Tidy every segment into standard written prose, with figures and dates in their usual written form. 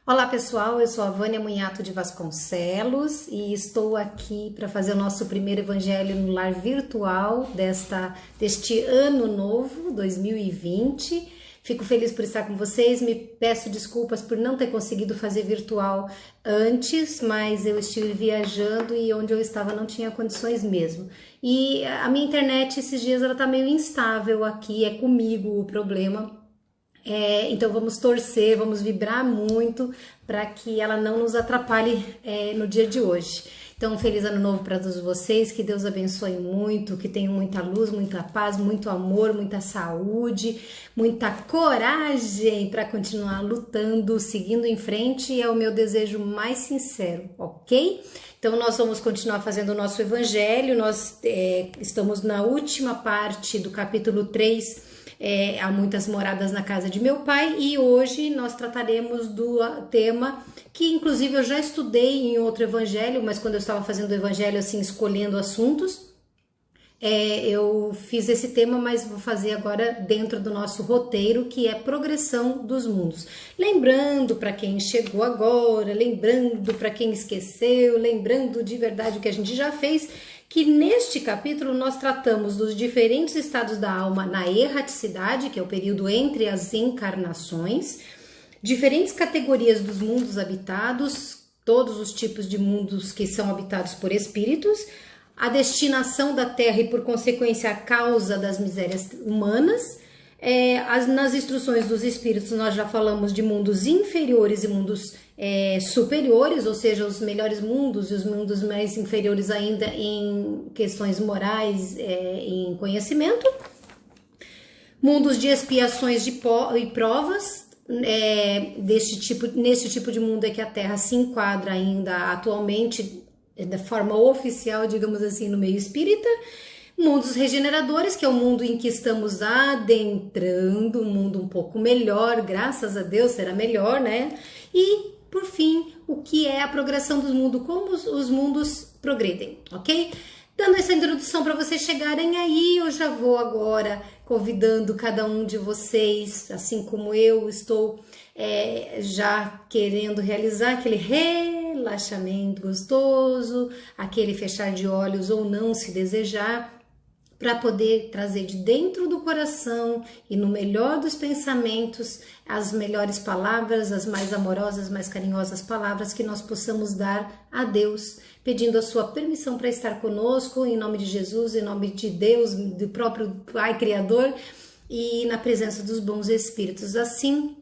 Olá pessoal, eu sou a Vânia Munhato de Vasconcelos e estou aqui para fazer o nosso primeiro Evangelho no Lar virtual deste ano novo, 2020. Fico feliz por estar com vocês, me peço desculpas por não ter conseguido fazer virtual antes, mas eu estive viajando e onde eu estava não tinha condições mesmo. E a minha internet esses dias ela tá meio instável aqui, é comigo o problema. Então vamos torcer, vamos vibrar muito para que ela não nos atrapalhe no dia de hoje. Então, um feliz ano novo para todos vocês, que Deus abençoe muito, que tenham muita luz, muita paz, muito amor, muita saúde, muita coragem para continuar lutando, seguindo em frente, é o meu desejo mais sincero, ok? Então, nós vamos continuar fazendo o nosso evangelho, nós estamos na última parte do capítulo 3, há muitas moradas na casa de meu pai, e hoje nós trataremos do tema que inclusive eu já estudei em outro evangelho, mas quando eu estava fazendo o evangelho assim, escolhendo assuntos, eu fiz esse tema, mas vou fazer agora dentro do nosso roteiro, que é progressão dos mundos. Lembrando para quem chegou agora, lembrando para quem esqueceu, lembrando de verdade o que a gente já fez, que neste capítulo nós tratamos dos diferentes estados da alma na erraticidade, que é o período entre as encarnações, diferentes categorias dos mundos habitados, todos os tipos de mundos que são habitados por espíritos, a destinação da Terra e, por consequência, a causa das misérias humanas. Nas instruções dos espíritos nós já falamos de mundos inferiores e mundos superiores, ou seja, os melhores mundos e os mundos mais inferiores ainda em questões morais e em conhecimento. Mundos de expiações e provas. Neste tipo de mundo é que a Terra se enquadra ainda atualmente da forma oficial, digamos assim, no meio espírita. Mundos regeneradores, que é o mundo em que estamos adentrando, um mundo um pouco melhor, graças a Deus será melhor, né? E, por fim, o que é a progressão dos mundos, como os mundos progredem, ok? Dando essa introdução para vocês chegarem aí, eu já vou agora convidando cada um de vocês, assim como eu estou já querendo realizar aquele relaxamento gostoso, aquele fechar de olhos ou não, se desejar, para poder trazer de dentro do coração e no melhor dos pensamentos as melhores palavras, as mais amorosas, mais carinhosas palavras que nós possamos dar a Deus, pedindo a sua permissão para estar conosco, em nome de Jesus, em nome de Deus, do próprio Pai Criador e na presença dos bons espíritos. Assim,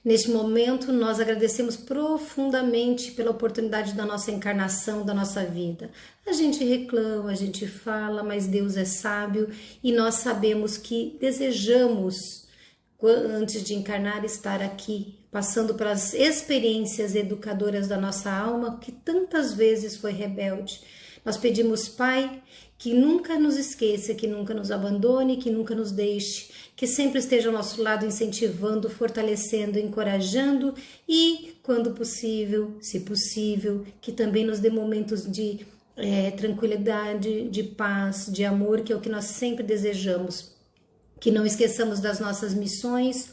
neste momento, nós agradecemos profundamente pela oportunidade da nossa encarnação, da nossa vida. A gente reclama, a gente fala, mas Deus é sábio e nós sabemos que desejamos, antes de encarnar, estar aqui, passando pelas experiências educadoras da nossa alma, que tantas vezes foi rebelde. Nós pedimos, Pai, que nunca nos esqueça, que nunca nos abandone, que nunca nos deixe, que sempre esteja ao nosso lado, incentivando, fortalecendo, encorajando e, quando possível, se possível, que também nos dê momentos de tranquilidade, de paz, de amor, que é o que nós sempre desejamos. Que não esqueçamos das nossas missões,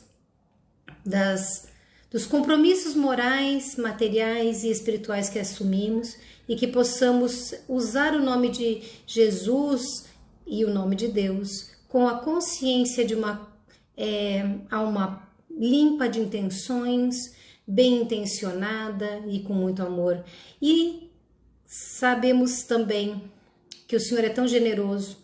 dos compromissos morais, materiais e espirituais que assumimos e que possamos usar o nome de Jesus e o nome de Deus com a consciência de uma alma limpa de intenções, bem intencionada e com muito amor. E sabemos também que o Senhor é tão generoso,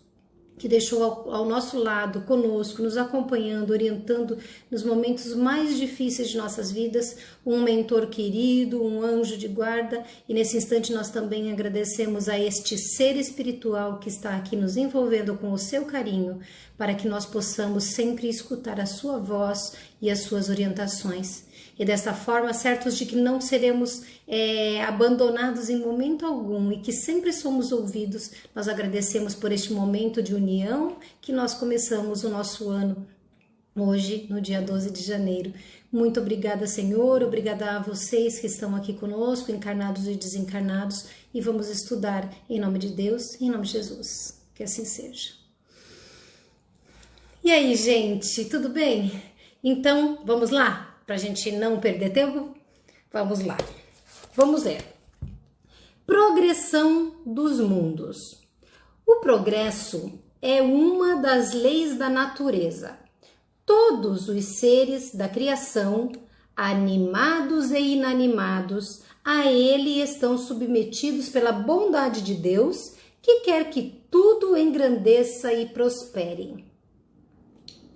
que deixou ao nosso lado, conosco, nos acompanhando, orientando nos momentos mais difíceis de nossas vidas, um mentor querido, um anjo de guarda, e nesse instante nós também agradecemos a este ser espiritual que está aqui nos envolvendo com o seu carinho, para que nós possamos sempre escutar a sua voz e as suas orientações. E dessa forma, certos de que não seremos abandonados em momento algum e que sempre somos ouvidos, nós agradecemos por este momento de união que nós começamos o nosso ano hoje, no dia 12 de janeiro. Muito obrigada, Senhor, obrigada a vocês que estão aqui conosco, encarnados e desencarnados, e vamos estudar em nome de Deus e em nome de Jesus. Que assim seja. E aí, gente, tudo bem? Então, vamos lá? Para a gente não perder tempo? Vamos lá. Vamos ler. Progressão dos mundos. O progresso é uma das leis da natureza. Todos os seres da criação, animados e inanimados, a ele estão submetidos pela bondade de Deus, que quer que tudo engrandeça e prospere.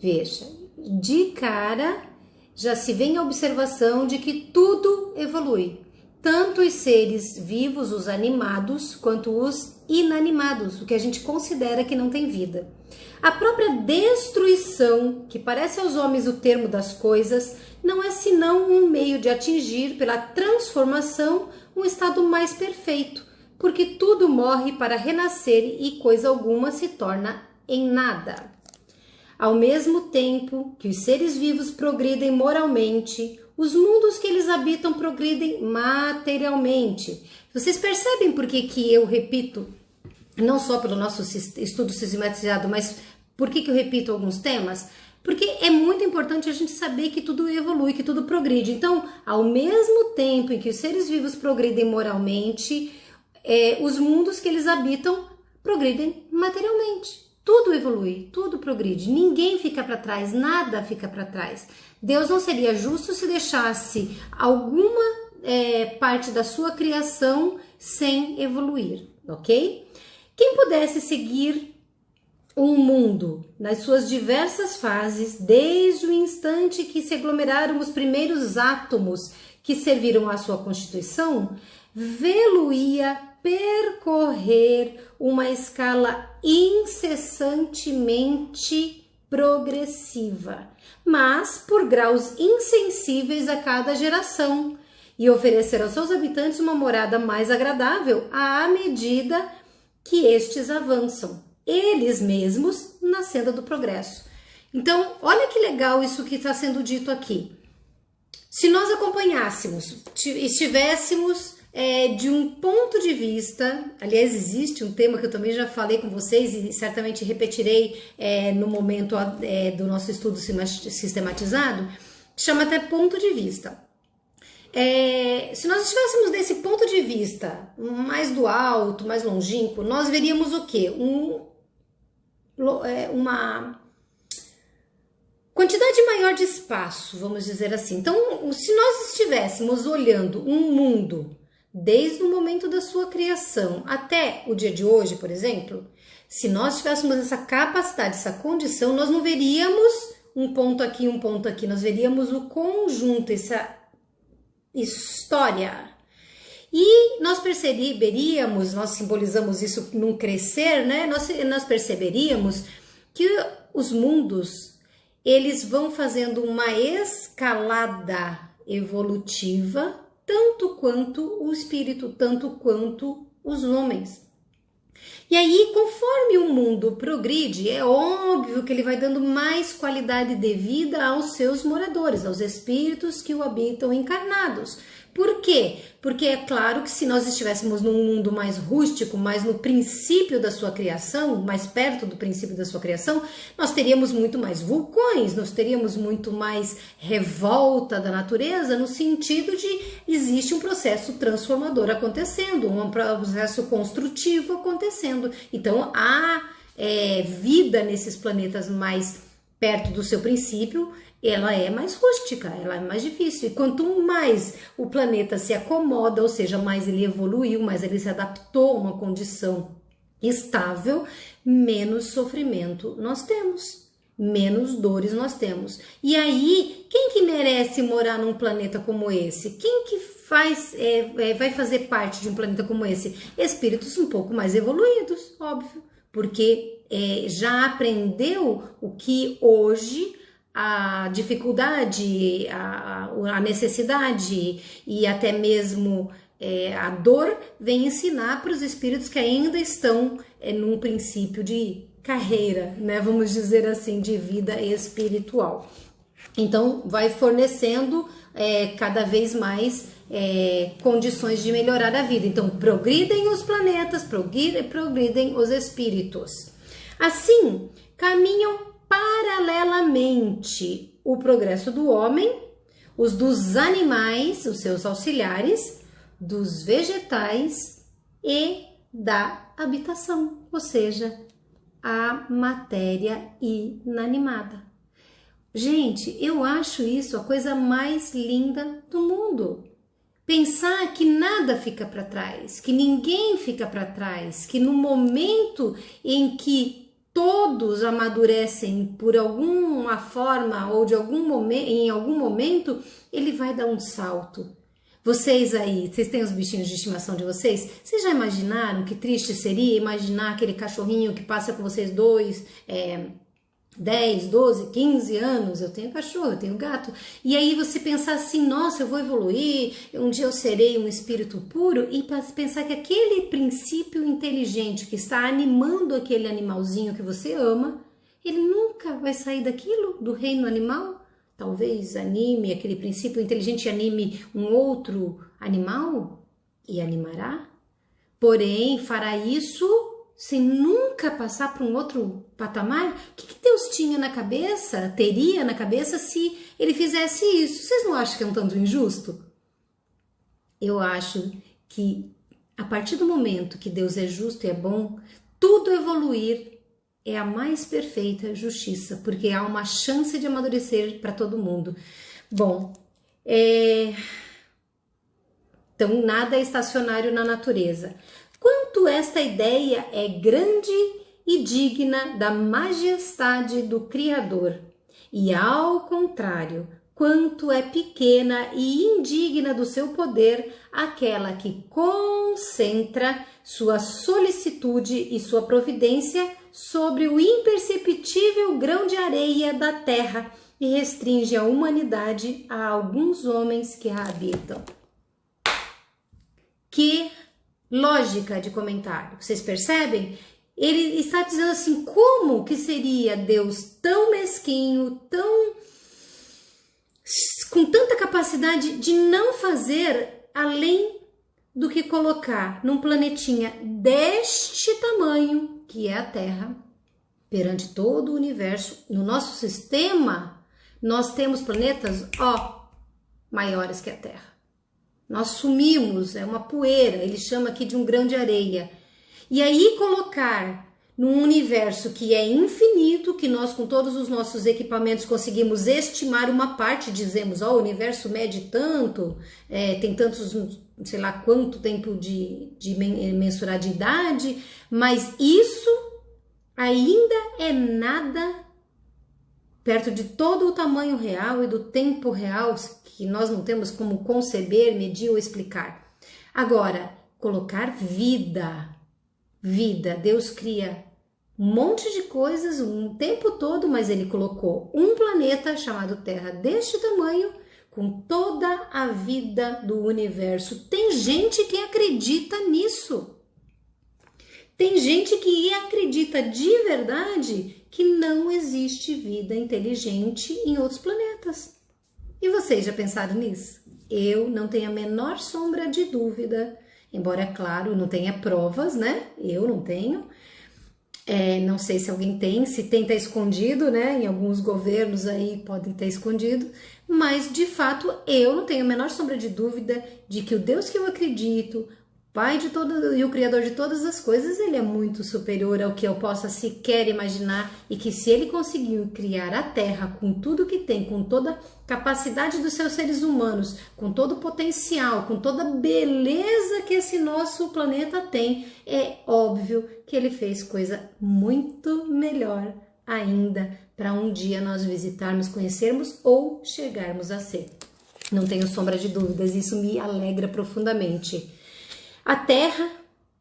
Veja, de cara já se vem a observação de que tudo evolui. Tanto os seres vivos, os animados, quanto os inanimados, o que a gente considera que não tem vida. A própria destruição, que parece aos homens o termo das coisas, não é senão um meio de atingir, pela transformação, um estado mais perfeito, porque tudo morre para renascer e coisa alguma se torna em nada. Ao mesmo tempo que os seres vivos progridem moralmente, os mundos que eles habitam progridem materialmente. Vocês percebem por que eu repito, não só pelo nosso estudo sistematizado, mas por que eu repito alguns temas? Porque é muito importante a gente saber que tudo evolui, que tudo progride. Então, ao mesmo tempo em que os seres vivos progridem moralmente, os mundos que eles habitam progridem materialmente. Tudo evolui, tudo progride, ninguém fica para trás, nada fica para trás. Deus não seria justo se deixasse alguma parte da sua criação sem evoluir, ok? Quem pudesse seguir um mundo nas suas diversas fases, desde o instante que se aglomeraram os primeiros átomos que serviram à sua constituição, vê-lo-ia percorrer uma escala incessantemente progressiva, mas por graus insensíveis a cada geração, e oferecer aos seus habitantes uma morada mais agradável à medida que estes avançam, eles mesmos na senda do progresso. Então, olha que legal isso que está sendo dito aqui. Se nós acompanhássemos, estivéssemos de um ponto de vista, aliás, existe um tema que eu também já falei com vocês e certamente repetirei no momento do nosso estudo sistematizado, que chama até ponto de vista. Se nós estivéssemos desse ponto de vista mais do alto, mais longínquo, nós veríamos o quê? Uma quantidade maior de espaço, vamos dizer assim. Então, se nós estivéssemos olhando um mundo desde o momento da sua criação até o dia de hoje, por exemplo, se nós tivéssemos essa capacidade, essa condição, nós não veríamos um ponto aqui, nós veríamos o conjunto, essa história. E nós perceberíamos, nós simbolizamos isso num crescer, né? Nós perceberíamos que os mundos, eles vão fazendo uma escalada evolutiva, tanto quanto o espírito, tanto quanto os homens. E aí, conforme o mundo progride, é óbvio que ele vai dando mais qualidade de vida aos seus moradores, aos espíritos que o habitam encarnados. Por quê? Porque é claro que se nós estivéssemos num mundo mais rústico, mais no princípio da sua criação, mais perto do princípio da sua criação, nós teríamos muito mais vulcões, nós teríamos muito mais revolta da natureza, no sentido de existe um processo transformador acontecendo, um processo construtivo acontecendo. Então, há vida nesses planetas mais perto do seu princípio, ela é mais rústica, ela é mais difícil. E quanto mais o planeta se acomoda, ou seja, mais ele evoluiu, mais ele se adaptou a uma condição estável, menos sofrimento nós temos, menos dores nós temos. E aí, quem que merece morar num planeta como esse? Quem que vai fazer parte de um planeta como esse? Espíritos um pouco mais evoluídos, óbvio, porque já aprendeu o que hoje a dificuldade, a necessidade e até mesmo a dor vem ensinar para os espíritos que ainda estão num princípio de carreira, né? Vamos dizer assim, de vida espiritual. Então, vai fornecendo cada vez mais condições de melhorar a vida. Então, progridem os planetas, progridem os espíritos. Assim, caminham paralelamente o progresso do homem, os dos animais, os seus auxiliares, dos vegetais e da habitação, ou seja, a matéria inanimada. Gente, eu acho isso a coisa mais linda do mundo. Pensar que nada fica para trás, que ninguém fica para trás, que no momento em que todos amadurecem por alguma forma ou em algum momento, ele vai dar um salto. Vocês aí, vocês têm os bichinhos de estimação de vocês? Vocês já imaginaram que triste seria imaginar aquele cachorrinho que passa com vocês 10, 12, 15 anos? Eu tenho cachorro, eu tenho gato. E aí você pensar assim, nossa, eu vou evoluir, um dia eu serei um espírito puro, e pensar que aquele princípio inteligente que está animando aquele animalzinho que você ama, ele nunca vai sair daquilo, do reino animal. Talvez anime, aquele princípio inteligente anime um outro animal e animará. Porém, fará isso sem nunca passar para um outro patamar. O que Deus teria na cabeça se ele fizesse isso? Vocês não acham que é um tanto injusto? Eu acho que a partir do momento que Deus é justo e é bom, tudo evoluir é a mais perfeita justiça, porque há uma chance de amadurecer para todo mundo. Bom, então nada é estacionário na natureza. Quanto esta ideia é grande e digna da majestade do Criador, e ao contrário, quanto é pequena e indigna do seu poder aquela que concentra sua solicitude e sua providência sobre o imperceptível grão de areia da terra e restringe a humanidade a alguns homens que a habitam. Que lógica de comentário, vocês percebem? Ele está dizendo assim, como que seria Deus tão mesquinho, com tanta capacidade de não fazer além do que colocar num planetinha deste tamanho, que é a Terra, perante todo o universo. No nosso sistema, nós temos planetas, maiores que a Terra. Nós sumimos, é uma poeira, ele chama aqui de um grão de areia. E aí colocar num universo que é infinito, que nós com todos os nossos equipamentos conseguimos estimar uma parte, dizemos, o universo mede tanto, tem tantos, sei lá quanto tempo de mensurar de idade, mas isso ainda é nada perto de todo o tamanho real e do tempo real que nós não temos como conceber, medir ou explicar. Agora, colocar vida, Deus cria um monte de coisas o tempo todo, mas ele colocou um planeta chamado Terra deste tamanho, com toda a vida do universo. Tem gente que acredita nisso. Tem gente que acredita de verdade que não existe vida inteligente em outros planetas. E vocês já pensaram nisso? Eu não tenho a menor sombra de dúvida, embora, claro, não tenha provas, né? Eu não tenho. Não sei se alguém tem, se tem, tá escondido, né? Em alguns governos aí podem ter escondido, mas de fato eu não tenho a menor sombra de dúvida de que o Deus que eu acredito, Pai de todo e o Criador de todas as coisas, ele é muito superior ao que eu possa sequer imaginar, e que se ele conseguiu criar a Terra com tudo que tem, com toda a capacidade dos seus seres humanos, com todo o potencial, com toda a beleza que esse nosso planeta tem, é óbvio que ele fez coisa muito melhor ainda para um dia nós visitarmos, conhecermos ou chegarmos a ser. Não tenho sombra de dúvidas, isso me alegra profundamente. A Terra,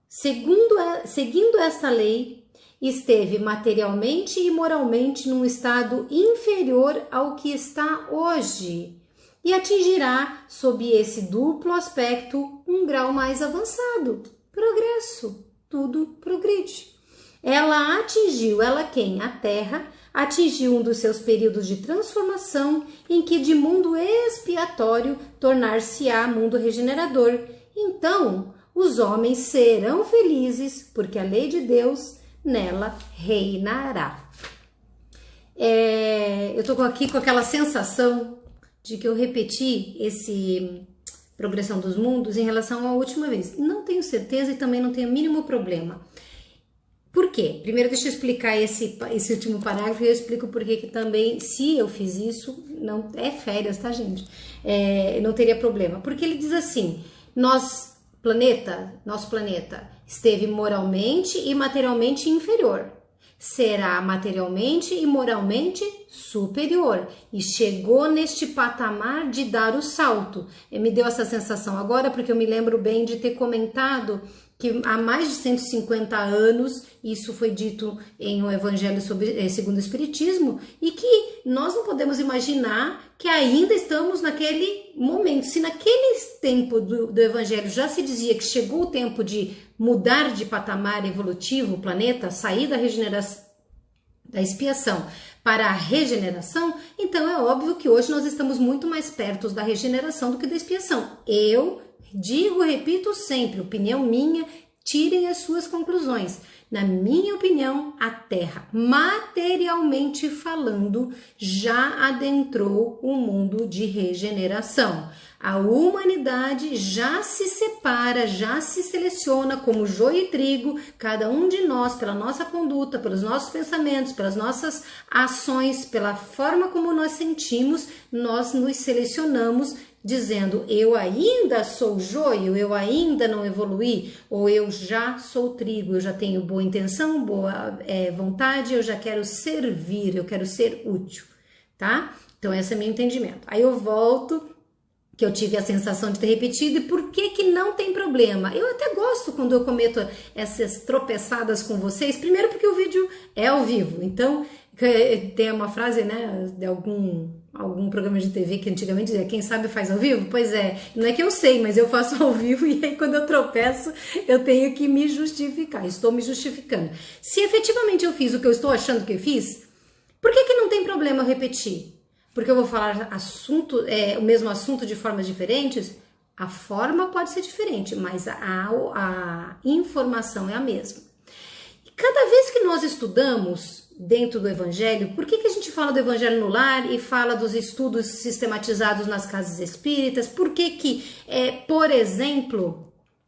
seguindo esta lei, esteve materialmente e moralmente num estado inferior ao que está hoje e atingirá, sob esse duplo aspecto, um grau mais avançado. Progresso, tudo progride. Ela quem? A Terra atingiu um dos seus períodos de transformação em que de mundo expiatório tornar-se-á mundo regenerador. Então, os homens serão felizes, porque a lei de Deus nela reinará. Eu tô aqui com aquela sensação de que eu repeti esse Progressão dos Mundos em relação à última vez. Não tenho certeza e também não tenho o mínimo problema. Por quê? Primeiro deixa eu explicar esse último parágrafo e eu explico por que também, se eu fiz isso, não é férias, tá, gente? Não teria problema. Porque ele diz assim, nosso planeta esteve moralmente e materialmente inferior. Será materialmente e moralmente superior. E chegou neste patamar de dar o salto. Me deu essa sensação agora porque eu me lembro bem de ter comentado que há mais de 150 anos, isso foi dito em um evangelho segundo o Espiritismo, e que nós não podemos imaginar que ainda estamos naquele momento. Se naquele tempo do evangelho já se dizia que chegou o tempo de mudar de patamar evolutivo o planeta, sair da regeneração, da expiação para a regeneração, então é óbvio que hoje nós estamos muito mais perto da regeneração do que da expiação. Eu digo, repito sempre, opinião minha, tirem as suas conclusões. Na minha opinião, a Terra, materialmente falando, já adentrou o mundo de regeneração. A humanidade já se separa, já se seleciona como joio e trigo, cada um de nós, pela nossa conduta, pelos nossos pensamentos, pelas nossas ações, pela forma como nós sentimos, nós nos selecionamos dizendo, eu ainda sou joio, eu ainda não evoluí, ou eu já sou trigo, eu já tenho boa intenção, boa vontade, eu já quero servir, eu quero ser útil, tá? Então esse é meu entendimento. Aí eu volto, que eu tive a sensação de ter repetido, e por que não tem problema? Eu até gosto quando eu cometo essas tropeçadas com vocês, primeiro porque o vídeo é ao vivo, então tem uma frase, né, de algum programa de TV que antigamente dizia, quem sabe faz ao vivo? Pois é, não é que eu sei, mas eu faço ao vivo e aí quando eu tropeço eu tenho que me justificar, estou me justificando. Se efetivamente eu fiz o que eu estou achando que eu fiz, por que não tem problema eu repetir? Porque eu vou falar o mesmo assunto de formas diferentes? A forma pode ser diferente, mas a informação é a mesma. E cada vez que nós estudamos dentro do Evangelho, por que a gente fala do Evangelho no lar e fala dos estudos sistematizados nas casas espíritas? Por que por exemplo,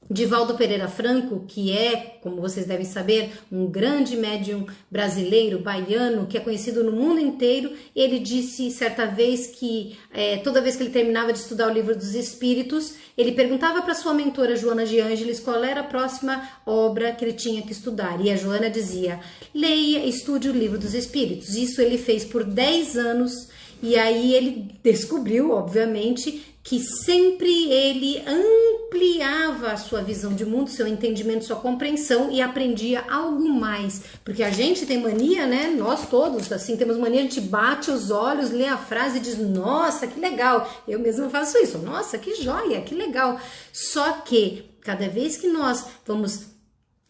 Divaldo Pereira Franco, que é, como vocês devem saber, um grande médium brasileiro, baiano, que é conhecido no mundo inteiro, ele disse certa vez que toda vez que ele terminava de estudar o Livro dos Espíritos, ele perguntava para sua mentora Joana de Ângeles qual era a próxima obra que ele tinha que estudar. E a Joana dizia, leia, estude o Livro dos Espíritos. Isso ele fez por 10 anos e aí ele descobriu, obviamente, que sempre ele ampliava a sua visão de mundo, seu entendimento, sua compreensão e aprendia algo mais. Porque a gente tem mania, né? Nós todos, assim, temos mania, a gente bate os olhos, lê a frase e diz, nossa, que legal. Eu mesma faço isso, nossa, que joia, que legal. Só que cada vez que nós vamos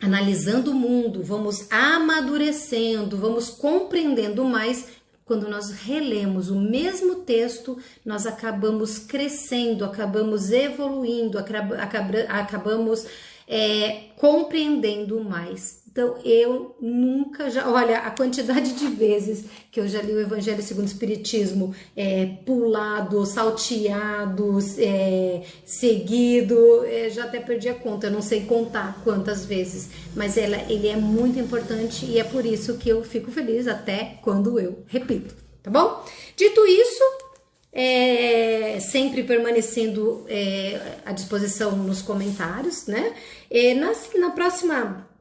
analisando o mundo, vamos amadurecendo, vamos compreendendo mais, quando nós relemos o mesmo texto, nós acabamos crescendo, acabamos evoluindo, acabamos compreendendo mais. Então, eu nunca olha, a quantidade de vezes que eu já li o Evangelho segundo o Espiritismo, pulado, salteado, seguido, já até perdi a conta, eu não sei contar quantas vezes, mas ele é muito importante e é por isso que eu fico feliz até quando eu repito, tá bom? Dito isso, sempre permanecendo à disposição nos comentários, né? Na próxima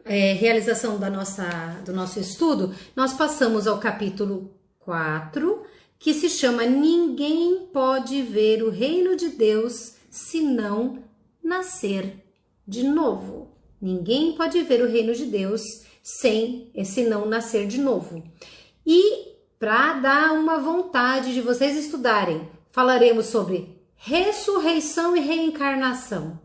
realização do nosso estudo, nós passamos ao capítulo 4, que se chama Ninguém pode ver o reino de Deus se não nascer de novo. Ninguém pode ver o reino de Deus se não nascer de novo. E para dar uma vontade de vocês estudarem, falaremos sobre ressurreição e reencarnação,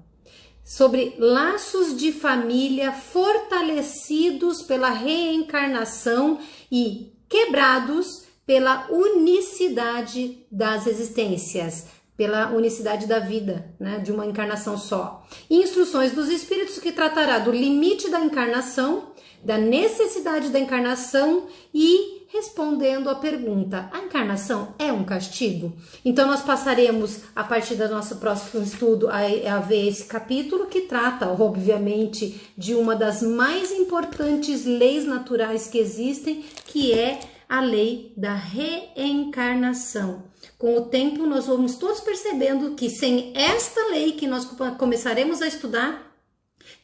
sobre laços de família fortalecidos pela reencarnação e quebrados pela unicidade das existências, pela unicidade da vida, né, de uma encarnação só. Instruções dos Espíritos que tratará do limite da encarnação, da necessidade da encarnação e respondendo a pergunta: a encarnação é um castigo? Então nós passaremos, a partir do nosso próximo estudo, a ver esse capítulo que trata, obviamente, de uma das mais importantes leis naturais que existem, que é a lei da reencarnação. Com o tempo, nós vamos todos percebendo que sem esta lei que nós começaremos a estudar,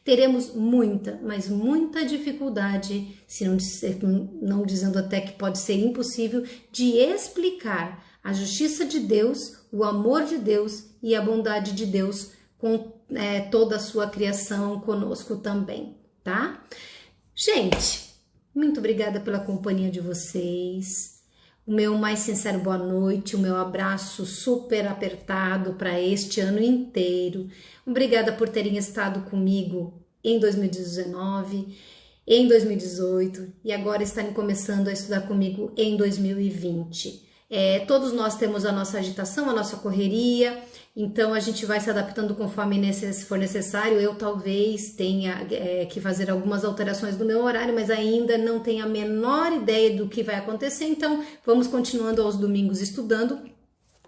teremos muita, mas muita dificuldade, se não dizendo até que pode ser impossível, de explicar a justiça de Deus, o amor de Deus e a bondade de Deus com toda a sua criação conosco também, tá? Gente, muito obrigada pela companhia de vocês. O meu mais sincero boa noite, o meu abraço super apertado para este ano inteiro. Obrigada por terem estado comigo em 2019, em 2018 e agora estarem começando a estudar comigo em 2020. Todos nós temos a nossa agitação, a nossa correria, então a gente vai se adaptando conforme for necessário. Eu talvez tenha que fazer algumas alterações no meu horário, mas ainda não tenho a menor ideia do que vai acontecer, então vamos continuando aos domingos estudando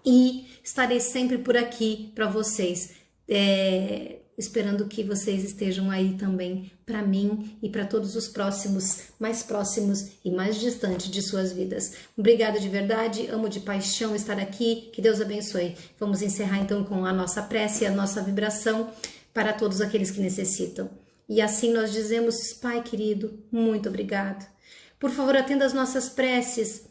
e estarei sempre por aqui para vocês, esperando que vocês estejam aí também para mim e para todos os mais próximos e mais distantes de suas vidas. Obrigada de verdade, amo de paixão estar aqui, que Deus abençoe. Vamos encerrar então com a nossa prece e a nossa vibração para todos aqueles que necessitam. E assim nós dizemos: Pai querido, muito obrigado. Por favor, atenda as nossas preces.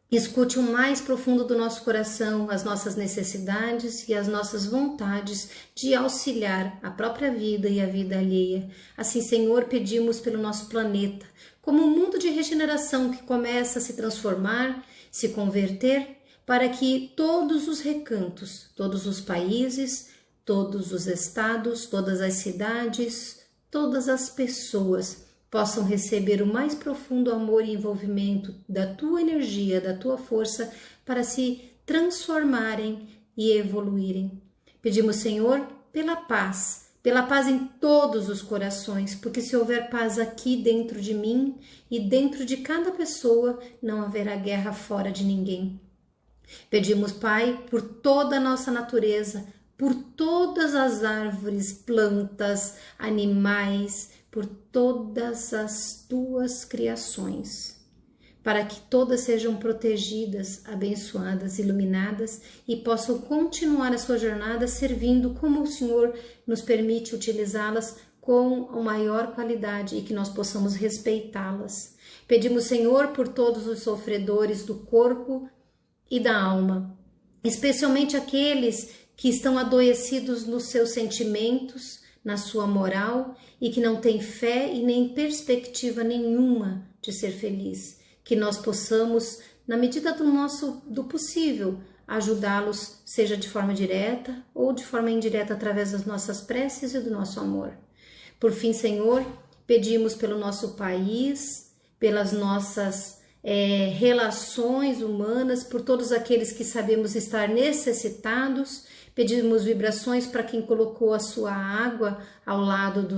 Escute o mais profundo do nosso coração, as nossas necessidades e as nossas vontades de auxiliar a própria vida e a vida alheia. Assim, Senhor, pedimos pelo nosso planeta, como um mundo de regeneração que começa a se transformar, se converter, para que todos os recantos, todos os países, todos os estados, todas as cidades, todas as pessoas possam receber o mais profundo amor e envolvimento da tua energia, da tua força, para se transformarem e evoluírem. Pedimos, Senhor, pela paz em todos os corações, porque se houver paz aqui dentro de mim e dentro de cada pessoa, não haverá guerra fora de ninguém. Pedimos, Pai, por toda a nossa natureza, por todas as árvores, plantas, animais, por todas as tuas criações, para que todas sejam protegidas, abençoadas, iluminadas e possam continuar a sua jornada servindo como o Senhor nos permite utilizá-las com a maior qualidade e que nós possamos respeitá-las. Pedimos, Senhor, por todos os sofredores do corpo e da alma, especialmente aqueles que estão adoecidos nos seus sentimentos, na sua moral e que não tem fé e nem perspectiva nenhuma de ser feliz. Que nós possamos, na medida do possível, ajudá-los, seja de forma direta ou de forma indireta, através das nossas preces e do nosso amor. Por fim, Senhor, pedimos pelo nosso país, pelas nossas relações humanas, por todos aqueles que sabemos estar necessitados. Pedimos vibrações para quem colocou a sua água ao lado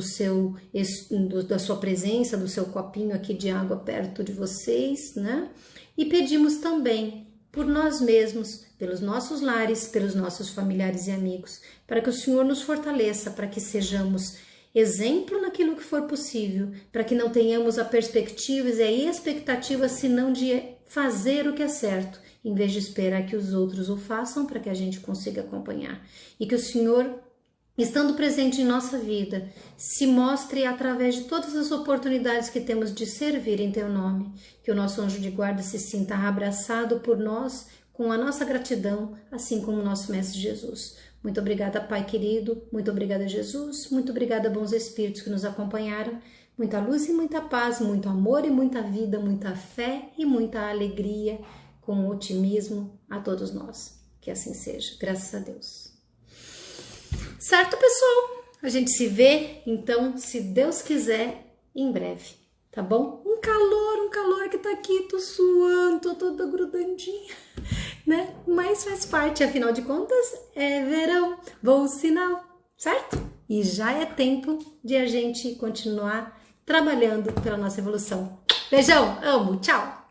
da sua presença, do seu copinho aqui de água perto de vocês, né? E pedimos também por nós mesmos, pelos nossos lares, pelos nossos familiares e amigos, para que o Senhor nos fortaleça, para que sejamos exemplo naquilo que for possível, para que não tenhamos a perspectiva e a expectativa senão de fazer o que é certo, em vez de esperar que os outros o façam para que a gente consiga acompanhar. E que o Senhor, estando presente em nossa vida, se mostre através de todas as oportunidades que temos de servir em Teu nome. Que o nosso anjo de guarda se sinta abraçado por nós com a nossa gratidão, assim como o nosso Mestre Jesus. Muito obrigada, Pai querido. Muito obrigada, Jesus. Muito obrigada, bons espíritos que nos acompanharam. Muita luz e muita paz, muito amor e muita vida, muita fé e muita alegria, com otimismo a todos nós. Que assim seja, graças a Deus. Certo, pessoal? A gente se vê, então, se Deus quiser, em breve, tá bom? Um calor que tá aqui, tô suando, tô toda grudandinha, né? Mas faz parte, afinal de contas, é verão, bom sinal, certo? E já é tempo de a gente continuar trabalhando pela nossa evolução. Beijão, amo, tchau!